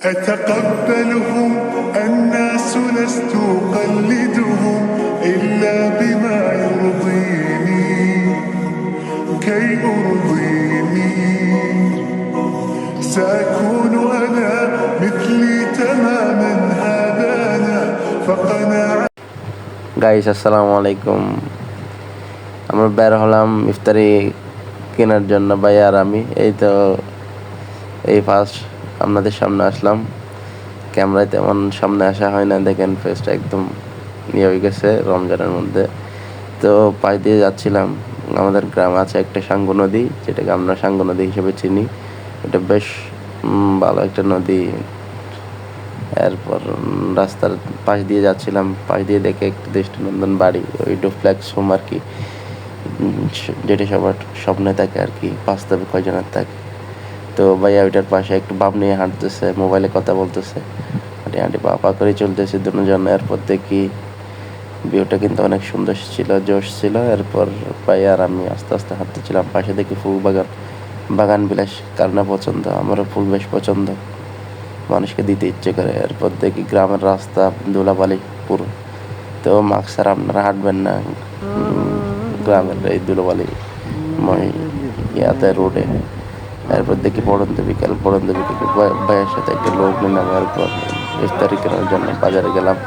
أتقبلهم الناس لست أقلدهم إلا بما يرضيني كي أرضيني سأكون أنا مثلي تماما هذا أنا فقناعة guys আসসালামু আলাইকুম। আমরা বের হলাম ইফতারি কেনার জন্য, ভাই আর আমি। এই ফার্স্ট আপনাদের সামনে আসলাম। ক্যামেরায় তেমন সামনে আসা হয় না, দেখেন ফেসটা একদম ইয়ে হয়ে গেছে রমজানের মধ্যে। তো পাশ দিয়ে যাচ্ছিলাম, আমাদের গ্রামে আছে একটা সাঙ্গু নদী, যেটাকে আমরা সাঙ্গু নদী হিসেবে চিনি। এটা বেশ ভালো একটা নদী। এরপর রাস্তার পাশ দিয়ে যাচ্ছিলাম, পাশ দিয়ে দেখে একটু দৃষ্টিনন্দন বাড়ি, ওই ডুপ্লেক্স হোম আর কি, যেটা সবার স্বপ্নে থাকে আর কি, বাস্তবে কয়জনের থাকে। তো ভাইয়া ওইটার পাশে একটু বাপ নিয়ে হাঁটতেছে, মোবাইলে কথা বলতেছে, হাঁটি হাঁটি পা করে চলতেছে দুজন। এরপর দেখি ভিউটা কিন্তু অনেক সুন্দর ছিল, জোশ ছিল। এরপর ভাইয়া আর আমি আস্তে আস্তে হাঁটতেছিলাম, পাশে দেখি ফুল বাগান। বাগান বিলাস কার না পছন্দ, আমারও ফুল বেশ পছন্দ, মানুষকে দিতে ইচ্ছে করে। এরপর দেখি গ্রামের রাস্তা ধুলাবালি পুরো। তো মাস্ক ছাড়া আপনারা হাঁটবেন না গ্রামের এই ধুলোবালি ইয়াতে রোডে। এরপর দেখি পড়ন্ত বিকেল ভাইয়ের সাথে একটা লোক নিলাম। এরপর ইফতারি কেনার জন্য বাজারে গেলাম,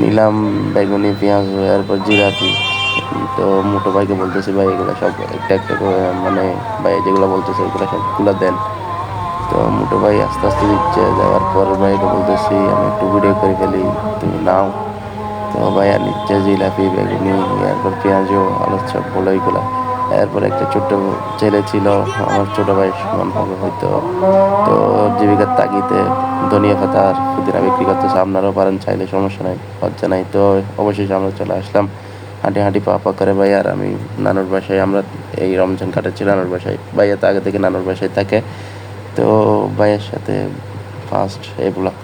নিলাম বেগুনি, পেঁয়াজ, এরপর জিলাপি। তো মোটো ভাইকে বলতেছি, ভাই এগুলো সব একটা একটা করে, মানে ভাই যেগুলো বলতেছে ওইগুলো সবগুলো দেন। তো মোটো ভাই আস্তে আস্তে দিচ্ছে, দেওয়ার পর ভাইকে বলতেছি আমি একটু ভিডিও করে ফেলি, তুমি নাও। তো ভাইয়া নিচ্ছে জিলাপি, বেগুনি, এরপর পেঁয়াজও, আলুর চপ বলে ওইগুলা। এরপর একটা ছোট্ট ছেলে ছিল, আমার ছোটো ভাই সমান হবে হয়তো। তো জীবিকার তাগিদে ধনিয়া পাতা আর পুদিনা বিক্রি করতেছে, আপনারাও পারেন চাইলে, সমস্যা নাই, লজ্জা নাই। তো অবশেষে আমরা চলে আসলাম হাঁটি হাঁটি পা করে। ভাই আর আমি নানুর বাসায়, আমরা এই রমজান কাটাচ্ছি নানুর বাসায়। ভাইয়া তো আগে থেকে নানুর বাসায় থাকে। তো ভাইয়ের সাথে ফার্স্ট এই ব্লগ।